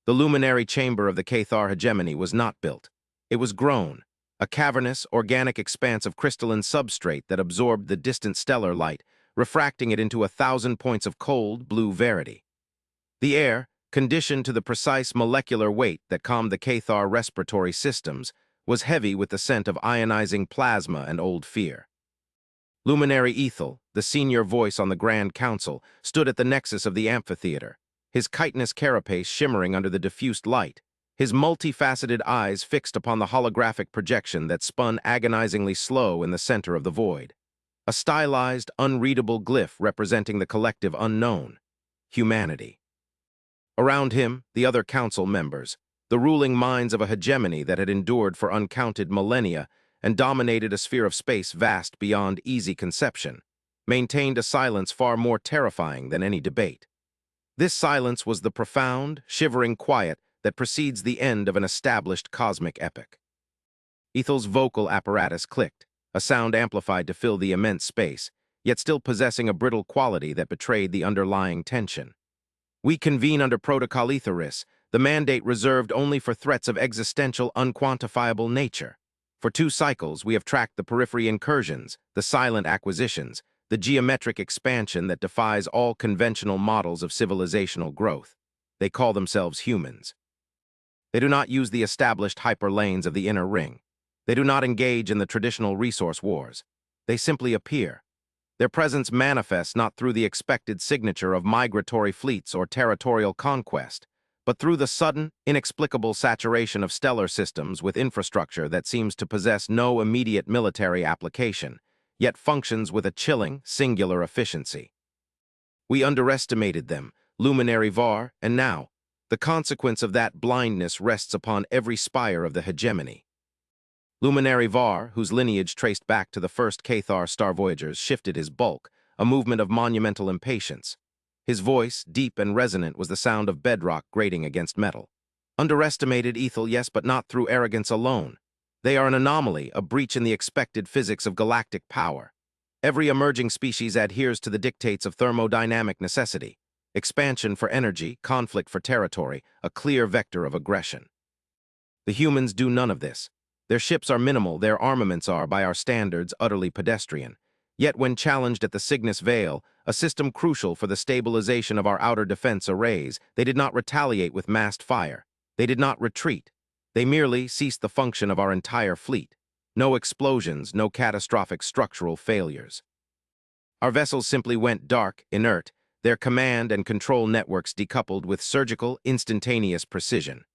The luminary chamber of the Cathar hegemony was not built. It was grown, a cavernous, organic expanse of crystalline substrate that absorbed the distant stellar light, refracting it into 1,000 points of cold, blue verity. The air, conditioned to the precise molecular weight that calmed the Cathar respiratory systems, was heavy with the scent of ionizing plasma and old fear. Luminary Ethel, the senior voice on the Grand Council, stood at the nexus of the amphitheater, his chitinous carapace shimmering under the diffused light, his multifaceted eyes fixed upon the holographic projection that spun agonizingly slow in the center of the void. A stylized, unreadable glyph representing the collective unknown, humanity. Around him, the other council members, the ruling minds of a hegemony that had endured for uncounted millennia and dominated a sphere of space vast beyond easy conception, maintained a silence far more terrifying than any debate. This silence was the profound, shivering quiet that precedes the end of an established cosmic epoch. Ethel's vocal apparatus clicked, a sound amplified to fill the immense space, yet still possessing a brittle quality that betrayed the underlying tension. We convene under Protocol Etheris, the mandate reserved only for threats of existential, unquantifiable nature. For 2 cycles, we have tracked the periphery incursions, the silent acquisitions, the geometric expansion that defies all conventional models of civilizational growth. They call themselves humans. They do not use the established hyperlanes of the inner ring. They do not engage in the traditional resource wars. They simply appear. Their presence manifests not through the expected signature of migratory fleets or territorial conquest, but through the sudden, inexplicable saturation of stellar systems with infrastructure that seems to possess no immediate military application, yet functions with a chilling, singular efficiency. We underestimated them, Luminary Var, and now, the consequence of that blindness rests upon every spire of the hegemony. Luminary Var, whose lineage traced back to the first Cathar star voyagers, shifted his bulk, a movement of monumental impatience. His voice, deep and resonant, was the sound of bedrock grating against metal. Underestimated Ethel, yes, but not through arrogance alone. They are an anomaly, a breach in the expected physics of galactic power. Every emerging species adheres to the dictates of thermodynamic necessity. Expansion for energy, conflict for territory, a clear vector of aggression. The humans do none of this. Their ships are minimal, their armaments are, by our standards, utterly pedestrian. Yet when challenged at the Cygnus Veil, a system crucial for the stabilization of our outer defense arrays, they did not retaliate with massed fire. They did not retreat. They merely ceased the function of our entire fleet. No explosions, no catastrophic structural failures. Our vessels simply went dark, inert, their command and control networks decoupled with surgical, instantaneous precision.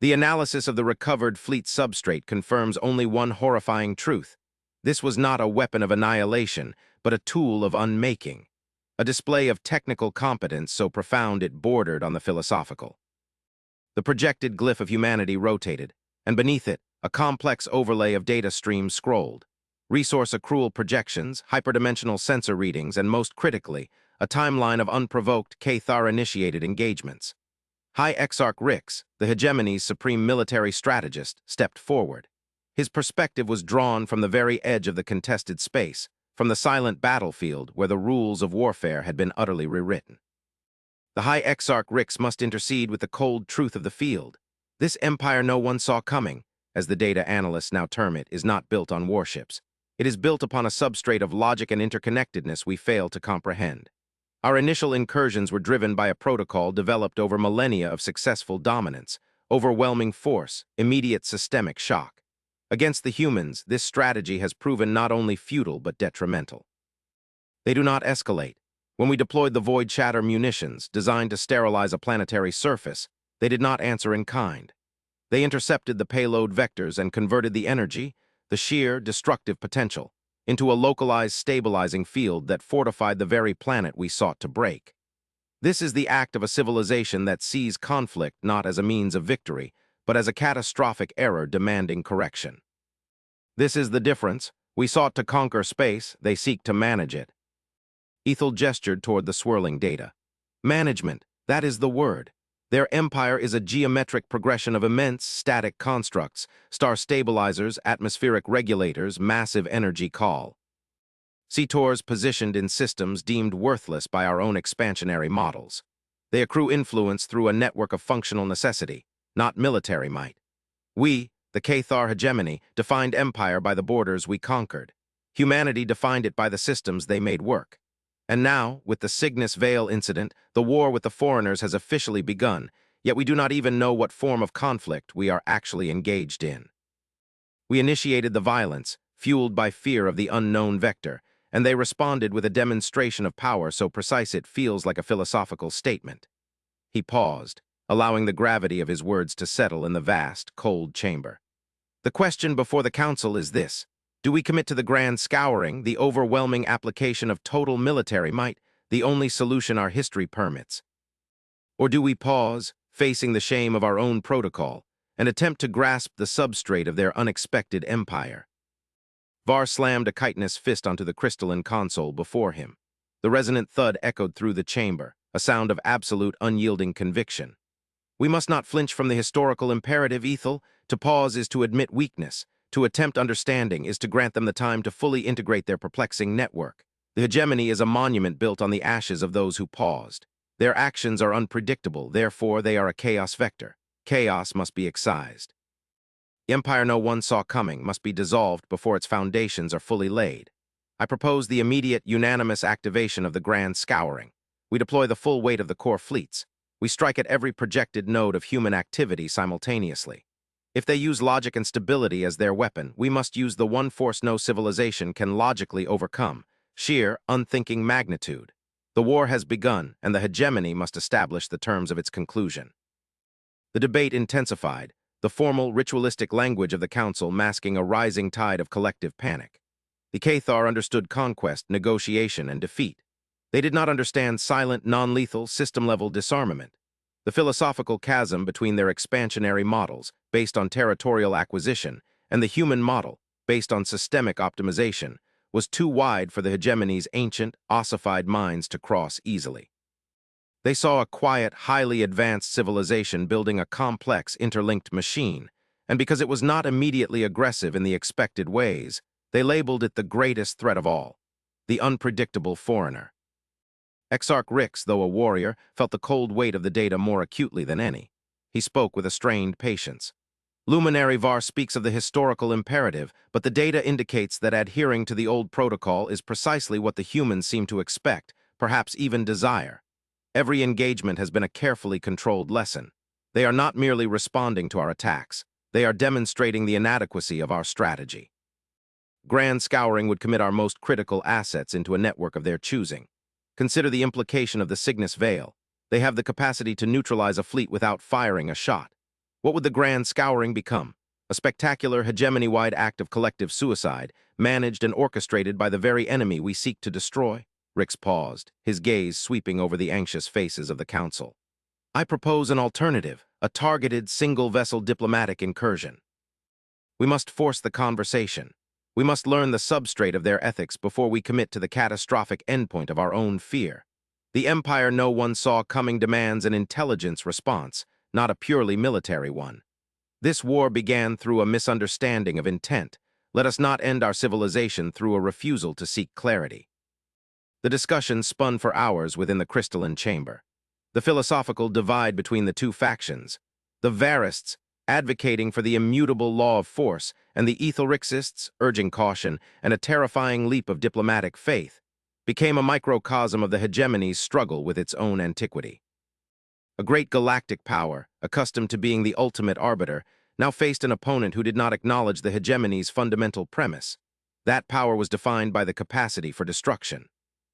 The analysis of the recovered fleet substrate confirms only one horrifying truth. This was not a weapon of annihilation, but a tool of unmaking, a display of technical competence so profound it bordered on the philosophical. The projected glyph of humanity rotated, and beneath it, a complex overlay of data streams scrolled. Resource accrual projections, hyperdimensional sensor readings, and most critically, a timeline of unprovoked Cathar-initiated engagements. High Exarch Rix, the hegemony's supreme military strategist, stepped forward. His perspective was drawn from the very edge of the contested space, from the silent battlefield where the rules of warfare had been utterly rewritten. The High Exarch Rix must intercede with the cold truth of the field. This empire no one saw coming, as the data analysts now term it, is not built on warships. It is built upon a substrate of logic and interconnectedness we fail to comprehend. Our initial incursions were driven by a protocol developed over millennia of successful dominance, overwhelming force, immediate systemic shock. Against the humans, this strategy has proven not only futile but detrimental. They do not escalate. When we deployed the Void Shatter munitions, designed to sterilize a planetary surface, they did not answer in kind. They intercepted the payload vectors and converted the energy, the sheer, destructive potential, into a localized stabilizing field that fortified the very planet we sought to break. This is the act of a civilization that sees conflict not as a means of victory, but as a catastrophic error demanding correction. This is the difference. We sought to conquer space, they seek to manage it. Ethel gestured toward the swirling data. Management, that is the word. Their empire is a geometric progression of immense, static constructs, star stabilizers, atmospheric regulators, massive energy call. Centaurs positioned in systems deemed worthless by our own expansionary models. They accrue influence through a network of functional necessity, not military might. We, the Cathar hegemony, defined empire by the borders we conquered. Humanity defined it by the systems they made work. And now, with the Cygnus Vale incident, the war with the foreigners has officially begun, yet we do not even know what form of conflict we are actually engaged in. We initiated the violence, fueled by fear of the unknown vector, and they responded with a demonstration of power so precise it feels like a philosophical statement. He paused, allowing the gravity of his words to settle in the vast, cold chamber. The question before the council is this: do we commit to the grand scouring, the overwhelming application of total military might, the only solution our history permits? Or do we pause, facing the shame of our own protocol, and attempt to grasp the substrate of their unexpected empire? Var slammed a chitinous fist onto the crystalline console before him. The resonant thud echoed through the chamber, a sound of absolute, unyielding conviction. We must not flinch from the historical imperative, Ethel. To pause is to admit weakness. To attempt understanding is to grant them the time to fully integrate their perplexing network. The hegemony is a monument built on the ashes of those who paused. Their actions are unpredictable, therefore they are a chaos vector. Chaos must be excised. The empire no one saw coming must be dissolved before its foundations are fully laid. I propose the immediate, unanimous activation of the grand scouring. We deploy the full weight of the core fleets. We strike at every projected node of human activity simultaneously. If they use logic and stability as their weapon, we must use the one force no civilization can logically overcome: sheer, unthinking magnitude. The war has begun, and the hegemony must establish the terms of its conclusion. The debate intensified, the formal, ritualistic language of the council masking a rising tide of collective panic. The Cathar understood conquest, negotiation, and defeat. They did not understand silent, non-lethal, system-level disarmament. The philosophical chasm between their expansionary models, based on territorial acquisition, and the human model, based on systemic optimization, was too wide for the hegemony's ancient, ossified minds to cross easily. They saw a quiet, highly advanced civilization building a complex, interlinked machine, and because it was not immediately aggressive in the expected ways, they labeled it the greatest threat of all: the unpredictable foreigner. Exarch Rix, though a warrior, felt the cold weight of the data more acutely than any. He spoke with a strained patience. Luminary Var speaks of the historical imperative, but the data indicates that adhering to the old protocol is precisely what the humans seem to expect, perhaps even desire. Every engagement has been a carefully controlled lesson. They are not merely responding to our attacks. They are demonstrating the inadequacy of our strategy. Grand scouring would commit our most critical assets into a network of their choosing. Consider the implication of the Cygnus Vale. They have the capacity to neutralize a fleet without firing a shot. What would the grand scouring become? A spectacular, hegemony-wide act of collective suicide, managed and orchestrated by the very enemy we seek to destroy? Rix paused, his gaze sweeping over the anxious faces of the council. I propose an alternative, a targeted, single-vessel diplomatic incursion. We must force the conversation. We must learn the substrate of their ethics before we commit to the catastrophic endpoint of our own fear. The empire no one saw coming demands an intelligence response, not a purely military one. This war began through a misunderstanding of intent. Let us not end our civilization through a refusal to seek clarity. The discussion spun for hours within the crystalline chamber. The philosophical divide between the two factions, the Varists advocating for the immutable law of force, and the Etherixists urging caution and a terrifying leap of diplomatic faith, became a microcosm of the hegemony's struggle with its own antiquity. A great galactic power, accustomed to being the ultimate arbiter, now faced an opponent who did not acknowledge the hegemony's fundamental premise. That power was defined by the capacity for destruction.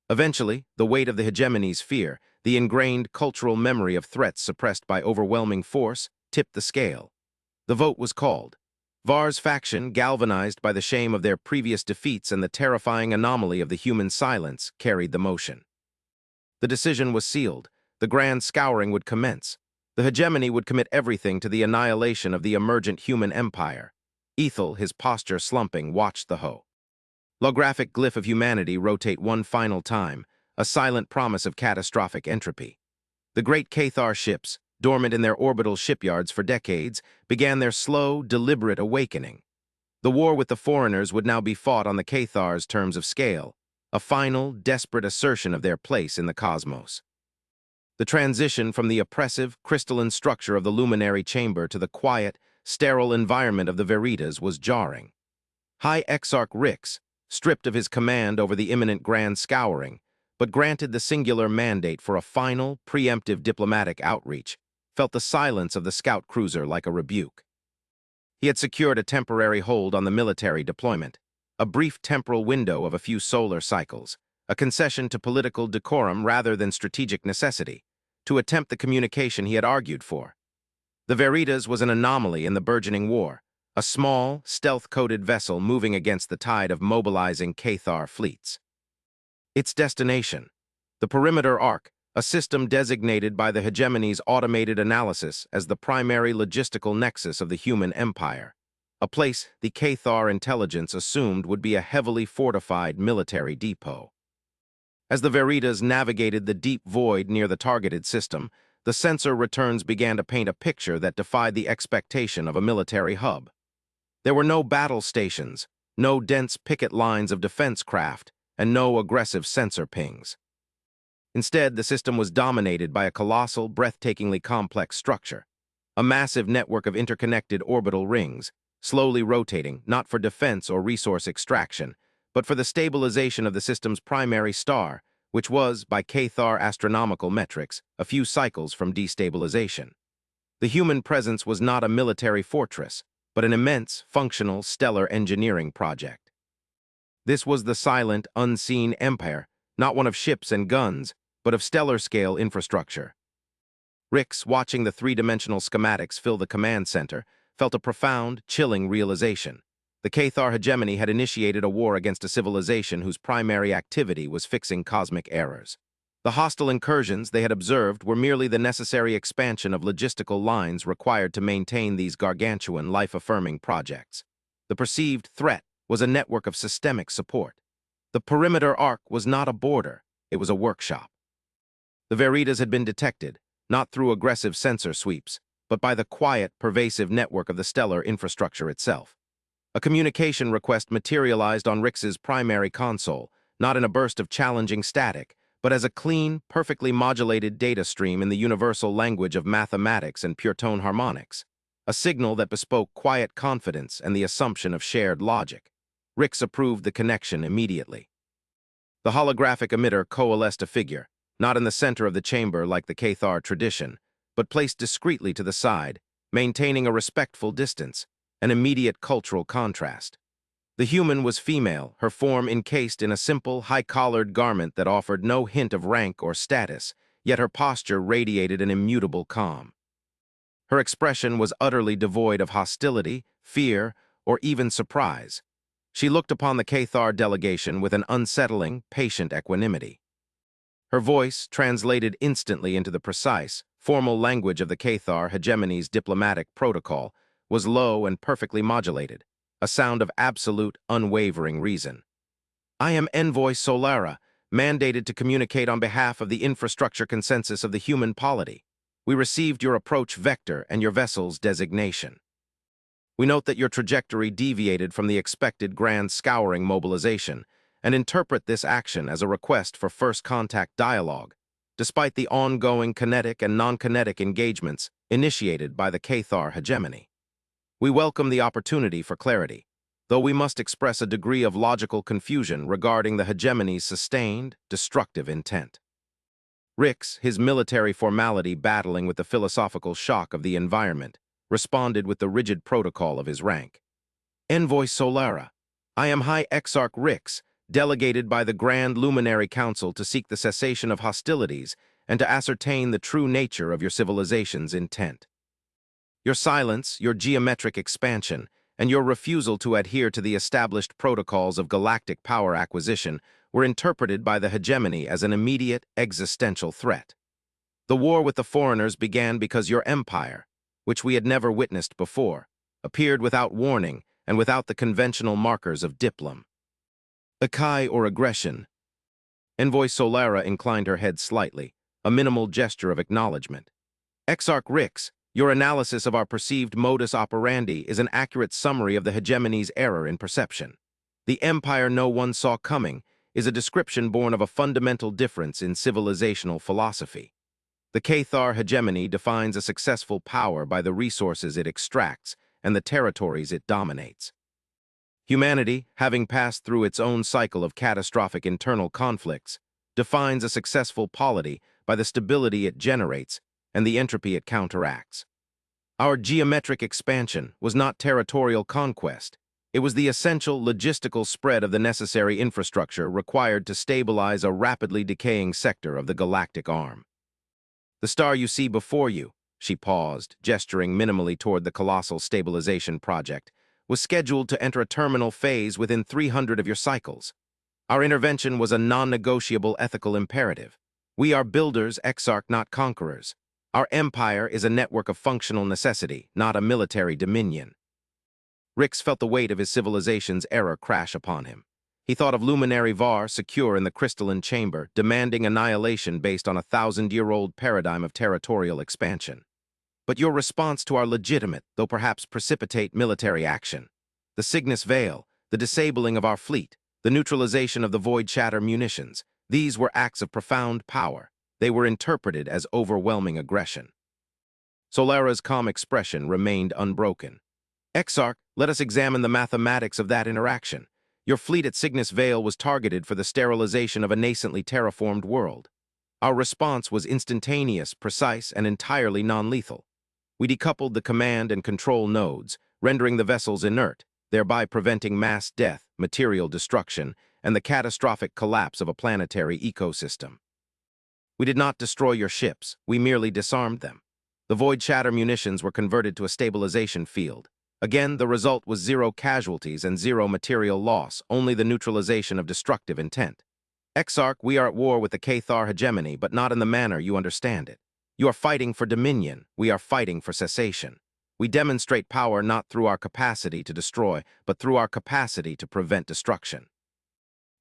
Eventually, the weight of the hegemony's fear, the ingrained cultural memory of threats suppressed by overwhelming force, tipped the scale. The vote was called. Var's faction, galvanized by the shame of their previous defeats and the terrifying anomaly of the human silence, carried the motion. The decision was sealed. The grand scouring would commence. The hegemony would commit everything to the annihilation of the emergent human empire. Ethel, his posture slumping, watched the holographic glyph of humanity rotate one final time, a silent promise of catastrophic entropy. The great Cathar ships, dormant in their orbital shipyards for decades, began their slow, deliberate awakening. The war with the foreigners would now be fought on the Cathar's terms of scale, a final, desperate assertion of their place in the cosmos. The transition from the oppressive, crystalline structure of the luminary chamber to the quiet, sterile environment of the Veritas was jarring. High Exarch Rix, stripped of his command over the imminent grand scouring, but granted the singular mandate for a final, preemptive diplomatic outreach, felt the silence of the scout cruiser like a rebuke. He had secured a temporary hold on the military deployment, a brief temporal window of a few solar cycles, a concession to political decorum rather than strategic necessity, to attempt the communication he had argued for. The Veritas was an anomaly in the burgeoning war, a small, stealth-coated vessel moving against the tide of mobilizing Cathar fleets. Its destination, the perimeter arc, a system designated by the hegemony's automated analysis as the primary logistical nexus of the human empire, a place the Cathar intelligence assumed would be a heavily fortified military depot. As the Veritas navigated the deep void near the targeted system, the sensor returns began to paint a picture that defied the expectation of a military hub. There were no battle stations, no dense picket lines of defense craft, and no aggressive sensor pings. Instead, the system was dominated by a colossal, breathtakingly complex structure, a massive network of interconnected orbital rings, slowly rotating not for defense or resource extraction, but for the stabilization of the system's primary star, which was, by Cathar astronomical metrics, a few cycles from destabilization. The human presence was not a military fortress, but an immense, functional, stellar engineering project. This was the silent, unseen empire, not one of ships and guns, but of stellar-scale infrastructure. Rix, watching the three-dimensional schematics fill the command center, felt a profound, chilling realization. The Cathar hegemony had initiated a war against a civilization whose primary activity was fixing cosmic errors. The hostile incursions they had observed were merely the necessary expansion of logistical lines required to maintain these gargantuan, life-affirming projects. The perceived threat was a network of systemic support. The perimeter arc was not a border, it was a workshop. The Veritas had been detected, not through aggressive sensor sweeps, but by the quiet, pervasive network of the stellar infrastructure itself. A communication request materialized on Rix's primary console, not in a burst of challenging static, but as a clean, perfectly modulated data stream in the universal language of mathematics and pure-tone harmonics, a signal that bespoke quiet confidence and the assumption of shared logic. Rix approved the connection immediately. The holographic emitter coalesced a figure, not in the center of the chamber like the Cathar tradition, but placed discreetly to the side, maintaining a respectful distance, an immediate cultural contrast. The human was female, her form encased in a simple, high-collared garment that offered no hint of rank or status, yet her posture radiated an immutable calm. Her expression was utterly devoid of hostility, fear, or even surprise. She looked upon the Cathar delegation with an unsettling, patient equanimity. Her voice, translated instantly into the precise, formal language of the Cathar hegemony's diplomatic protocol, was low and perfectly modulated, a sound of absolute, unwavering reason. I am Envoy Solara, mandated to communicate on behalf of the infrastructure consensus of the human polity. We received your approach vector and your vessel's designation. We note that your trajectory deviated from the expected grand scouring mobilization and interpret this action as a request for first contact dialogue, despite the ongoing kinetic and non-kinetic engagements initiated by the Cathar hegemony. We welcome the opportunity for clarity, though we must express a degree of logical confusion regarding the hegemony's sustained, destructive intent. Rix, his military formality battling with the philosophical shock of the environment, responded with the rigid protocol of his rank. Envoy Solara, I am High Exarch Rix, delegated by the Grand Luminary Council to seek the cessation of hostilities and to ascertain the true nature of your civilization's intent. Your silence, your geometric expansion, and your refusal to adhere to the established protocols of galactic power acquisition were interpreted by the hegemony as an immediate, existential threat. The war with the foreigners began because your empire, which we had never witnessed before, appeared without warning and without the conventional markers of diplom. Akai or aggression. Envoy Solara inclined her head slightly, a minimal gesture of acknowledgement. Exarch Rix, your analysis of our perceived modus operandi is an accurate summary of the hegemony's error in perception. The empire no one saw coming is a description born of a fundamental difference in civilizational philosophy. The Cathar hegemony defines a successful power by the resources it extracts and the territories it dominates. Humanity, having passed through its own cycle of catastrophic internal conflicts, defines a successful polity by the stability it generates and the entropy it counteracts. Our geometric expansion was not territorial conquest. It was the essential logistical spread of the necessary infrastructure required to stabilize a rapidly decaying sector of the galactic arm. The star you see before you, she paused, gesturing minimally toward the colossal stabilization project, was scheduled to enter a terminal phase within 300 of your cycles. Our intervention was a non-negotiable ethical imperative. We are builders, exarch, not conquerors. Our empire is a network of functional necessity, not a military dominion. Rix felt the weight of his civilization's error crash upon him. He thought of Luminary Var, secure in the crystalline chamber, demanding annihilation based on a 1,000-year-old paradigm of territorial expansion. But your response to our legitimate, though perhaps precipitate, military action, the Cygnus Veil, the disabling of our fleet, the neutralization of the Void Shatter munitions, these were acts of profound power. They were interpreted as overwhelming aggression. Solara's calm expression remained unbroken. Exarch, let us examine the mathematics of that interaction. Your fleet at Cygnus Veil was targeted for the sterilization of a nascently terraformed world. Our response was instantaneous, precise, and entirely non-lethal. We decoupled the command and control nodes, rendering the vessels inert, thereby preventing mass death, material destruction, and the catastrophic collapse of a planetary ecosystem. We did not destroy your ships, we merely disarmed them. The Void Shatter munitions were converted to a stabilization field. Again, the result was 0 casualties and 0 material loss, only the neutralization of destructive intent. Exarch, we are at war with the Cathar hegemony, but not in the manner you understand it. You are fighting for dominion, we are fighting for cessation. We demonstrate power not through our capacity to destroy, but through our capacity to prevent destruction.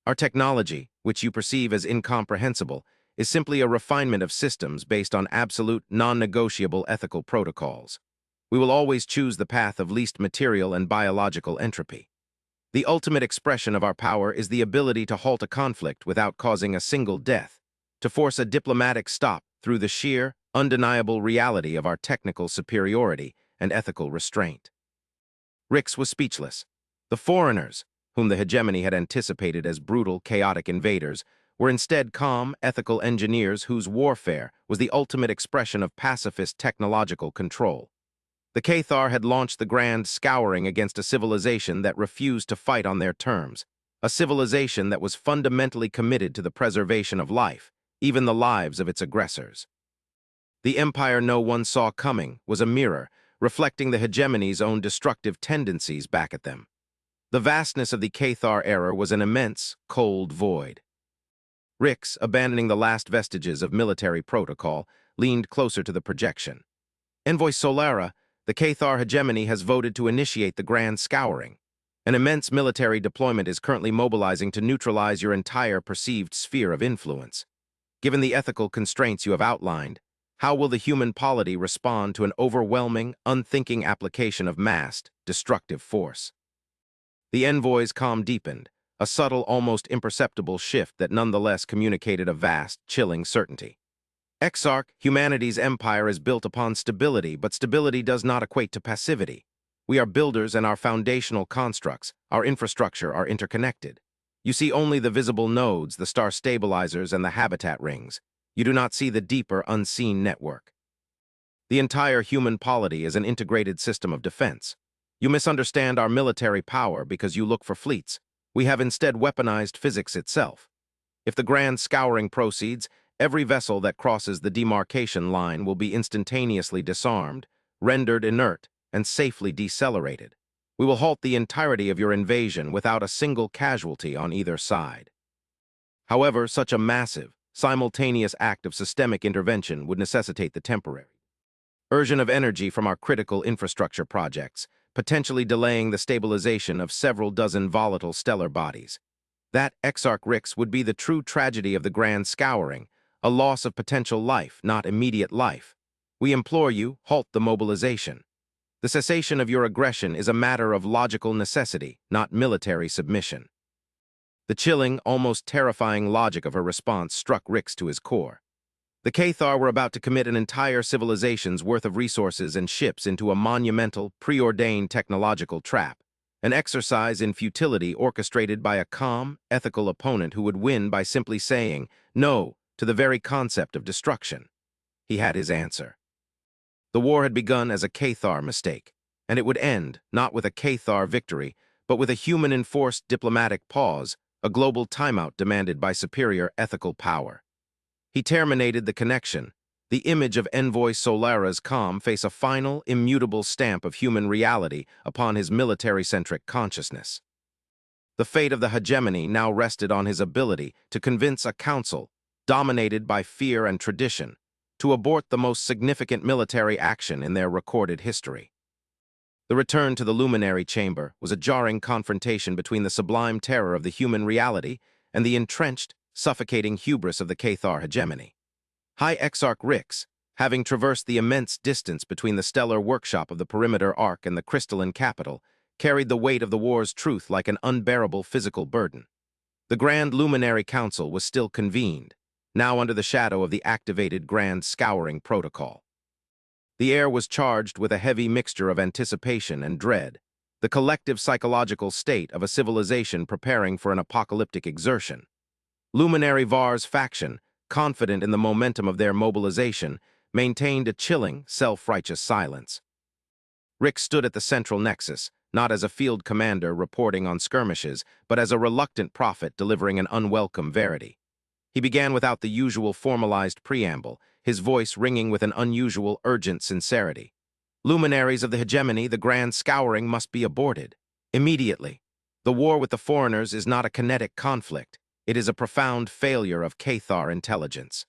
Our technology, which you perceive as incomprehensible, is simply a refinement of systems based on absolute, non-negotiable ethical protocols. We will always choose the path of least material and biological entropy. The ultimate expression of our power is the ability to halt a conflict without causing a single death, to force a diplomatic stop through the sheer, undeniable reality of our technical superiority and ethical restraint. Rix was speechless. The foreigners, whom the hegemony had anticipated as brutal, chaotic invaders, were instead calm, ethical engineers whose warfare was the ultimate expression of pacifist technological control. The Cathar had launched the grand scouring against a civilization that refused to fight on their terms, a civilization that was fundamentally committed to the preservation of life, even the lives of its aggressors. The empire no one saw coming was a mirror, reflecting the hegemony's own destructive tendencies back at them. The vastness of the Cathar era was an immense, cold void. Rix, abandoning the last vestiges of military protocol, leaned closer to the projection. Envoy Solara, the Cathar hegemony has voted to initiate the grand scouring. An immense military deployment is currently mobilizing to neutralize your entire perceived sphere of influence. Given the ethical constraints you have outlined, how will the human polity respond to an overwhelming, unthinking application of massed, destructive force? The envoy's calm deepened, a subtle, almost imperceptible shift that nonetheless communicated a vast, chilling certainty. Exarch, humanity's empire is built upon stability, but stability does not equate to passivity. We are builders, and our foundational constructs, our infrastructure, are interconnected. You see only the visible nodes, the star stabilizers, and the habitat rings. You do not see the deeper, unseen network. The entire human polity is an integrated system of defense. You misunderstand our military power because you look for fleets. We have instead weaponized physics itself. If the grand scouring proceeds, every vessel that crosses the demarcation line will be instantaneously disarmed, rendered inert, and safely decelerated. We will halt the entirety of your invasion without a single casualty on either side. However, such a massive, simultaneous act of systemic intervention would necessitate the temporary urgent of energy from our critical infrastructure projects, potentially delaying the stabilization of several dozen volatile stellar bodies. That, Exarch Rix, would be the true tragedy of the grand scouring, a loss of potential life, not immediate life. We implore you, halt the mobilization. The cessation of your aggression is a matter of logical necessity, not military submission. The chilling, almost terrifying logic of her response struck Rix to his core. The Cathar were about to commit an entire civilization's worth of resources and ships into a monumental, preordained technological trap, an exercise in futility orchestrated by a calm, ethical opponent who would win by simply saying no to the very concept of destruction. He had his answer. The war had begun as a Cathar mistake, and it would end not with a Cathar victory, but with a human-enforced diplomatic pause, a global timeout demanded by superior ethical power. He terminated the connection. The image of Envoy Solara's calm face a final, immutable stamp of human reality upon his military-centric consciousness. The fate of the hegemony now rested on his ability to convince a council, dominated by fear and tradition, to abort the most significant military action in their recorded history. The return to the luminary chamber was a jarring confrontation between the sublime terror of the human reality and the entrenched, suffocating hubris of the Cathar hegemony. High Exarch Rix, having traversed the immense distance between the stellar workshop of the perimeter arc and the crystalline capital, carried the weight of the war's truth like an unbearable physical burden. The Grand Luminary Council was still convened, now under the shadow of the activated Grand Scouring Protocol. The air was charged with a heavy mixture of anticipation and dread, the collective psychological state of a civilization preparing for an apocalyptic exertion. Luminary Var's faction, confident in the momentum of their mobilization, maintained a chilling, self-righteous silence. Rick stood at the central nexus, not as a field commander reporting on skirmishes, but as a reluctant prophet delivering an unwelcome verity. He began without the usual formalized preamble, his voice ringing with an unusual, urgent sincerity. Luminaries of the hegemony, the grand scouring must be aborted. Immediately. The war with the foreigners is not a kinetic conflict. It is a profound failure of Cathar intelligence.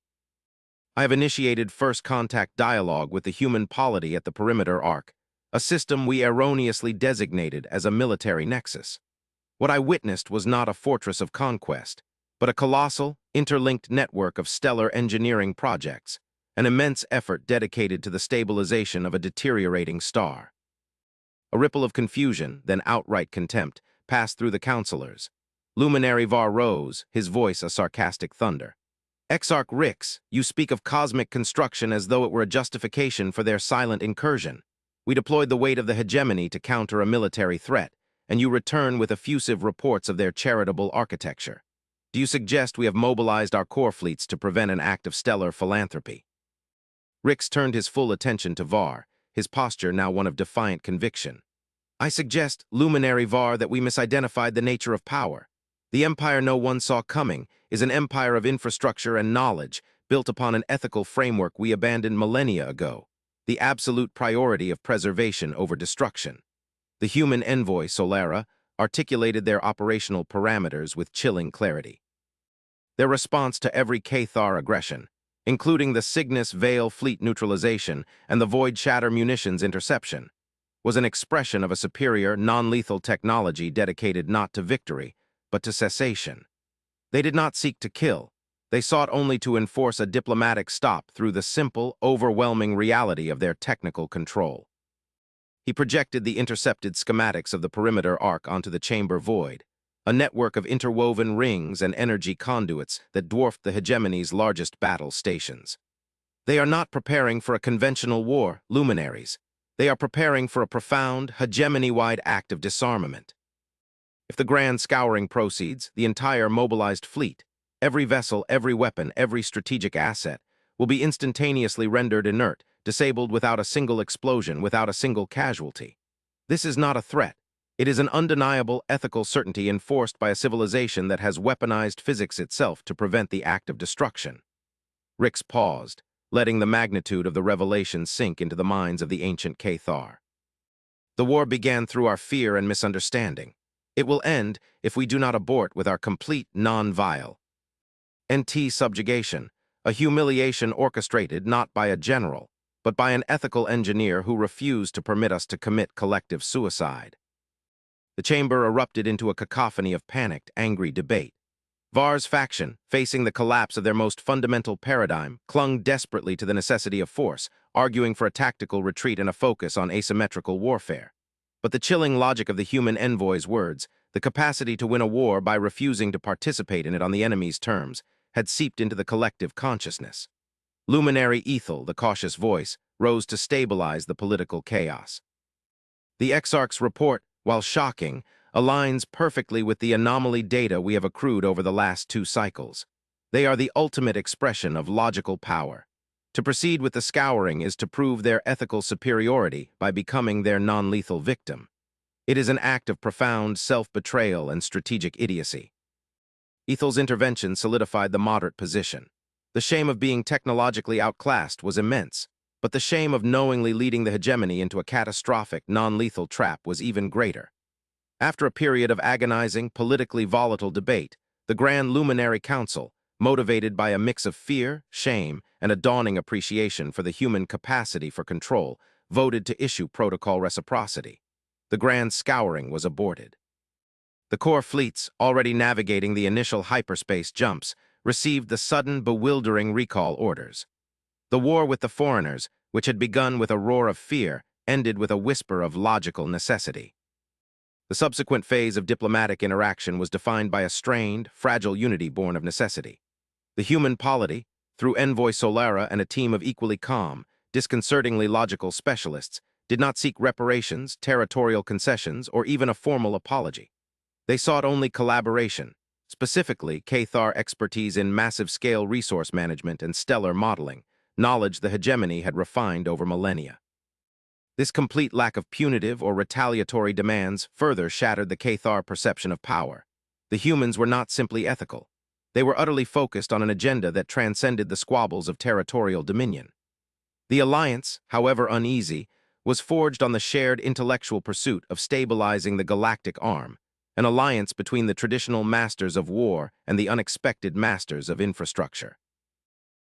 I have initiated first-contact dialogue with the human polity at the perimeter arc, a system we erroneously designated as a military nexus. What I witnessed was not a fortress of conquest, but a colossal, interlinked network of stellar engineering projects, an immense effort dedicated to the stabilization of a deteriorating star. A ripple of confusion, then outright contempt, passed through the counselors. Luminary Var rose, his voice a sarcastic thunder. Exarch Rix, you speak of cosmic construction as though it were a justification for their silent incursion. We deployed the weight of the hegemony to counter a military threat, and you return with effusive reports of their charitable architecture. Do you suggest we have mobilized our core fleets to prevent an act of stellar philanthropy? Rix turned his full attention to Var, his posture now one of defiant conviction. I suggest, Luminary Var, that we misidentified the nature of power. The empire no one saw coming is an empire of infrastructure and knowledge built upon an ethical framework we abandoned millennia ago, the absolute priority of preservation over destruction. The human envoy, Solara, articulated their operational parameters with chilling clarity. Their response to every Cathar aggression, including the Cygnus Veil fleet neutralization and the Void Shatter munitions interception, was an expression of a superior, non-lethal technology dedicated not to victory, but to cessation. They did not seek to kill. They sought only to enforce a diplomatic stop through the simple, overwhelming reality of their technical control. He projected the intercepted schematics of the perimeter arc onto the chamber void, a network of interwoven rings and energy conduits that dwarfed the hegemony's largest battle stations. They are not preparing for a conventional war, luminaries. They are preparing for a profound, hegemony-wide act of disarmament. If the grand scouring proceeds, the entire mobilized fleet, every vessel, every weapon, every strategic asset, will be instantaneously rendered inert, disabled without a single explosion, without a single casualty. This is not a threat. It is an undeniable ethical certainty enforced by a civilization that has weaponized physics itself to prevent the act of destruction. Rix paused, letting the magnitude of the revelation sink into the minds of the ancient Cathar. The war began through our fear and misunderstanding. It will end if we do not abort with our complete non-vile NT subjugation, a humiliation orchestrated not by a general, but by an ethical engineer who refused to permit us to commit collective suicide. The chamber erupted into a cacophony of panicked, angry debate. Var's faction, facing the collapse of their most fundamental paradigm, clung desperately to the necessity of force, arguing for a tactical retreat and a focus on asymmetrical warfare. But the chilling logic of the human envoy's words, the capacity to win a war by refusing to participate in it on the enemy's terms, had seeped into the collective consciousness. Luminary Ethel, the cautious voice, rose to stabilize the political chaos. The Exarch's report, while shocking, aligns perfectly with the anomaly data we have accrued over the last 2 cycles. They are the ultimate expression of logical power. To proceed with the scouring is to prove their ethical superiority by becoming their non-lethal victim. It is an act of profound self-betrayal and strategic idiocy. Ethel's intervention solidified the moderate position. The shame of being technologically outclassed was immense, but the shame of knowingly leading the hegemony into a catastrophic, non-lethal trap was even greater. After a period of agonizing, politically volatile debate, the Grand Luminary Council, motivated by a mix of fear, shame, and a dawning appreciation for the human capacity for control, voted to issue protocol reciprocity. The grand scouring was aborted. The core fleets, already navigating the initial hyperspace jumps, received the sudden, bewildering recall orders. The war with the foreigners, which had begun with a roar of fear, ended with a whisper of logical necessity. The subsequent phase of diplomatic interaction was defined by a strained, fragile unity born of necessity. The human polity, through Envoy Solara and a team of equally calm, disconcertingly logical specialists, did not seek reparations, territorial concessions, or even a formal apology. They sought only collaboration, specifically Cathar expertise in massive-scale resource management and stellar modeling, knowledge the hegemony had refined over millennia. This complete lack of punitive or retaliatory demands further shattered the Cathar perception of power. The humans were not simply ethical. They were utterly focused on an agenda that transcended the squabbles of territorial dominion. The alliance, however uneasy, was forged on the shared intellectual pursuit of stabilizing the galactic arm, an alliance between the traditional masters of war and the unexpected masters of infrastructure.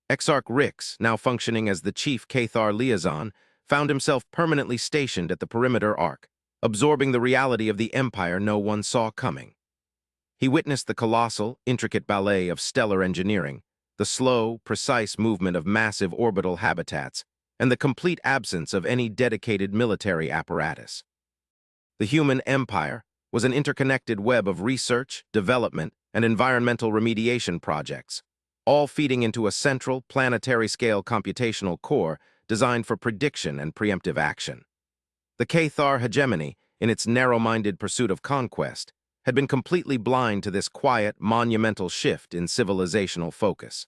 Exarch Rix, now functioning as the chief Cathar liaison, found himself permanently stationed at the perimeter arc, absorbing the reality of the empire no one saw coming. He witnessed the colossal, intricate ballet of stellar engineering, the slow, precise movement of massive orbital habitats, and the complete absence of any dedicated military apparatus. The human empire was an interconnected web of research, development, and environmental remediation projects, all feeding into a central, planetary-scale computational core designed for prediction and preemptive action. The Cathar hegemony, in its narrow-minded pursuit of conquest, had been completely blind to this quiet, monumental shift in civilizational focus.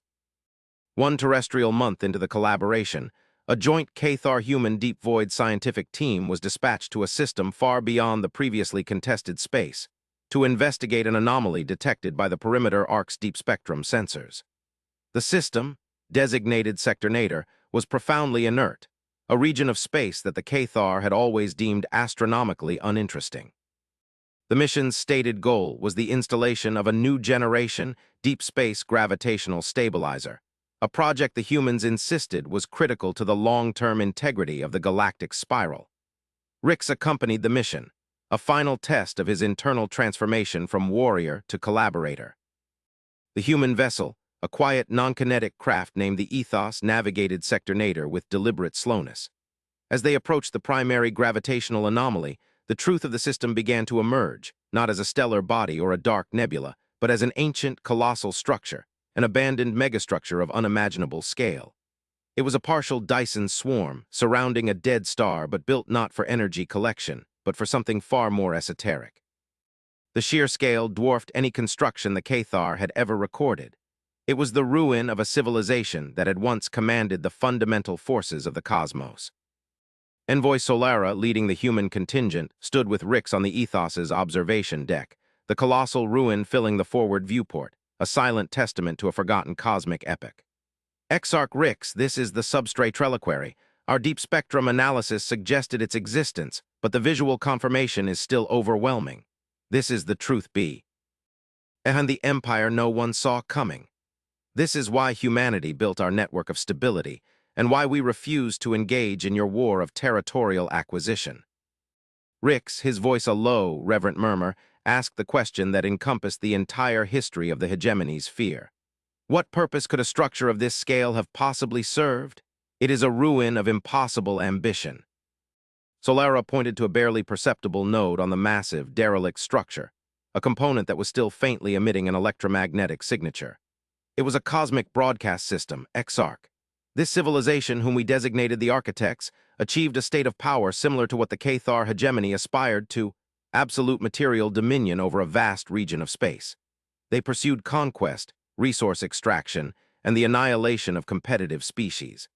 1 terrestrial month into the collaboration, a joint Cathar-human deep void scientific team was dispatched to a system far beyond the previously contested space to investigate an anomaly detected by the perimeter arc's deep spectrum sensors. The system, designated Sector Nadir, was profoundly inert, a region of space that the Cathar had always deemed astronomically uninteresting. The mission's stated goal was the installation of a new generation deep space gravitational stabilizer, a project the humans insisted was critical to the long-term integrity of the galactic spiral. Rix accompanied the mission, a final test of his internal transformation from warrior to collaborator. The human vessel, a quiet, non-kinetic craft named the Ethos, navigated Sector Nadir with deliberate slowness. As they approached the primary gravitational anomaly, the truth of the system began to emerge, not as a stellar body or a dark nebula, but as an ancient, colossal structure, an abandoned megastructure of unimaginable scale. It was a partial Dyson swarm, surrounding a dead star but built not for energy collection, but for something far more esoteric. The sheer scale dwarfed any construction the Cathar had ever recorded. It was the ruin of a civilization that had once commanded the fundamental forces of the cosmos. Envoy Solara, leading the human contingent, stood with Rix on the Ethos's observation deck, the colossal ruin filling the forward viewport, a silent testament to a forgotten cosmic epoch. Exarch Rix, this is the substrate reliquary. Our deep spectrum analysis suggested its existence, but the visual confirmation is still overwhelming. This is the truth be. And the empire no one saw coming. This is why humanity built our network of stability, and why we refuse to engage in your war of territorial acquisition. Rix, his voice a low, reverent murmur, asked the question that encompassed the entire history of the hegemony's fear. What purpose could a structure of this scale have possibly served? It is a ruin of impossible ambition. Solara pointed to a barely perceptible node on the massive, derelict structure, a component that was still faintly emitting an electromagnetic signature. It was a cosmic broadcast system, Exarch. This civilization, whom we designated the architects, achieved a state of power similar to what the Cathar hegemony aspired to, absolute material dominion over a vast region of space. They pursued conquest, resource extraction, and the annihilation of competitive species.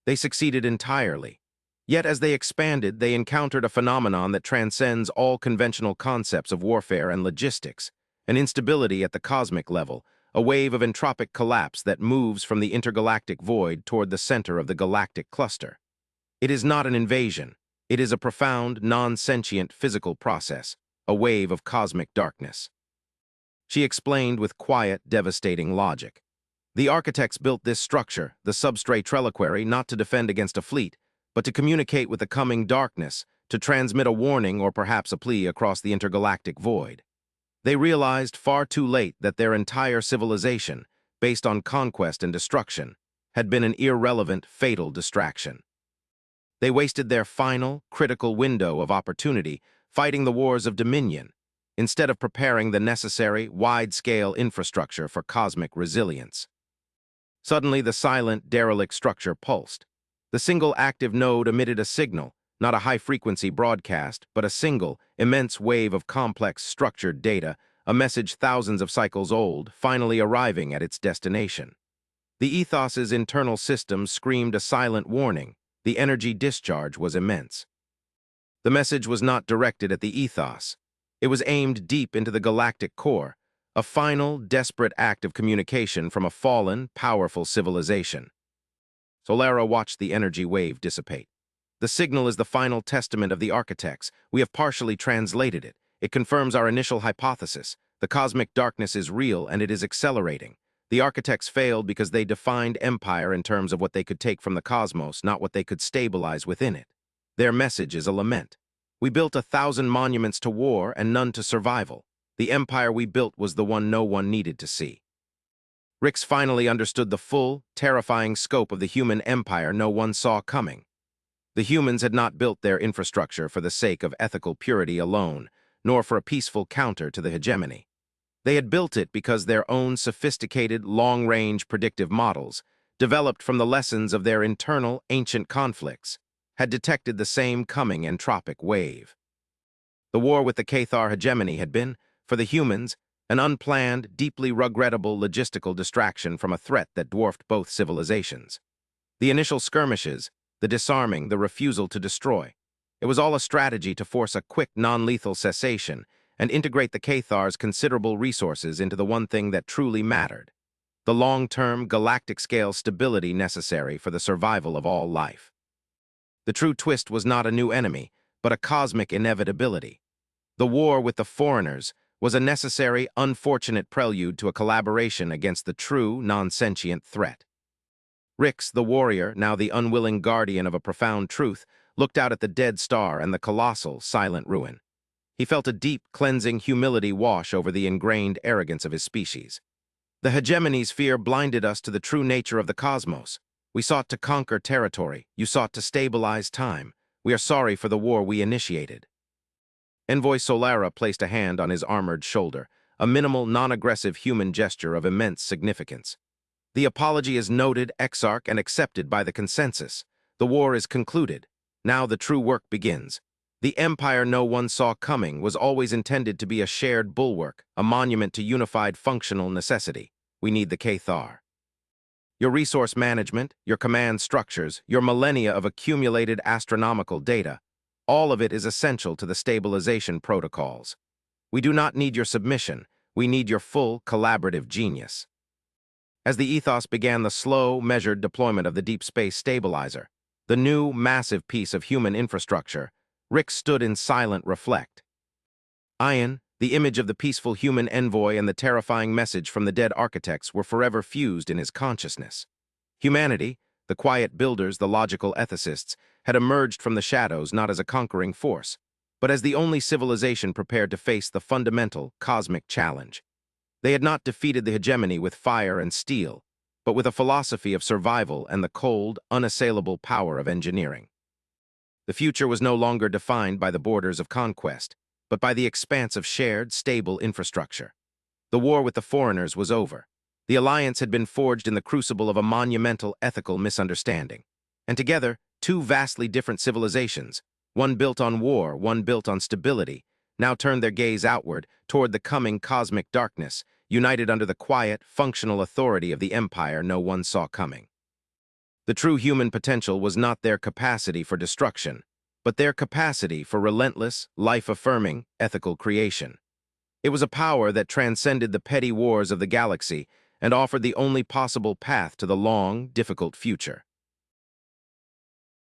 They succeeded entirely. Yet as they expanded, they encountered a phenomenon that transcends all conventional concepts of warfare and logistics, an instability at the cosmic level, a wave of entropic collapse that moves from the intergalactic void toward the center of the galactic cluster. It is not an invasion. It is a profound, non-sentient physical process, a wave of cosmic darkness. She explained with quiet, devastating logic. The architects built this structure, the substrate reliquary, not to defend against a fleet, but to communicate with the coming darkness, to transmit a warning or perhaps a plea across the intergalactic void. They realized far too late that their entire civilization, based on conquest and destruction, had been an irrelevant, fatal distraction. They wasted their final, critical window of opportunity fighting the wars of dominion, instead of preparing the necessary, wide-scale infrastructure for cosmic resilience. Suddenly, the silent, derelict structure pulsed. The single active node emitted a signal, not a high-frequency broadcast, but a single, immense wave of complex, structured data, a message thousands of cycles old, finally arriving at its destination. The ethos's internal systems screamed a silent warning. The energy discharge was immense. The message was not directed at the ethos. It was aimed deep into the galactic core, a final, desperate act of communication from a fallen, powerful civilization. Solara watched the energy wave dissipate. The signal is the final testament of the architects. We have partially translated it. It confirms our initial hypothesis. The cosmic darkness is real and it is accelerating. The architects failed because they defined empire in terms of what they could take from the cosmos, not what they could stabilize within it. Their message is a lament. We built 1,000 monuments to war and none to survival. The empire we built was the one no one needed to see. Rix finally understood the full, terrifying scope of the human empire no one saw coming. The humans had not built their infrastructure for the sake of ethical purity alone, nor for a peaceful counter to the hegemony. They had built it because their own sophisticated, long-range predictive models, developed from the lessons of their internal, ancient conflicts, had detected the same coming entropic wave. The war with the Cathar hegemony had been, for the humans, an unplanned, deeply regrettable logistical distraction from a threat that dwarfed both civilizations. The initial skirmishes, the disarming, the refusal to destroy. It was all a strategy to force a quick, non-lethal cessation and integrate the Cathar's considerable resources into the one thing that truly mattered, the long-term, galactic-scale stability necessary for the survival of all life. The true twist was not a new enemy, but a cosmic inevitability. The war with the foreigners was a necessary, unfortunate prelude to a collaboration against the true, non-sentient threat. Rix, the warrior, now the unwilling guardian of a profound truth, looked out at the dead star and the colossal, silent ruin. He felt a deep, cleansing humility wash over the ingrained arrogance of his species. The hegemony's fear blinded us to the true nature of the cosmos. We sought to conquer territory. You sought to stabilize time. We are sorry for the war we initiated. Envoy Solara placed a hand on his armored shoulder, a minimal, non-aggressive human gesture of immense significance. The apology is noted, exarch, and accepted by the consensus. The war is concluded. Now the true work begins. The empire no one saw coming was always intended to be a shared bulwark, a monument to unified functional necessity. We need the Cathar. Your resource management, your command structures, your millennia of accumulated astronomical data, all of it is essential to the stabilization protocols. We do not need your submission. We need your full, collaborative genius. As the ethos began the slow, measured deployment of the deep space stabilizer, the new, massive piece of human infrastructure, Rick stood in silent reflect. Ian, the image of the peaceful human envoy and the terrifying message from the dead architects were forever fused in his consciousness. Humanity, the quiet builders, the logical ethicists, had emerged from the shadows not as a conquering force, but as the only civilization prepared to face the fundamental, cosmic challenge. They had not defeated the hegemony with fire and steel, but with a philosophy of survival and the cold, unassailable power of engineering. The future was no longer defined by the borders of conquest, but by the expanse of shared, stable infrastructure. The war with the foreigners was over. The alliance had been forged in the crucible of a monumental ethical misunderstanding. And together, two vastly different civilizations, one built on war, one built on stability, now turned their gaze outward toward the coming cosmic darkness, united under the quiet, functional authority of the empire no one saw coming. The true human potential was not their capacity for destruction, but their capacity for relentless, life-affirming, ethical creation. It was a power that transcended the petty wars of the galaxy and offered the only possible path to the long, difficult future.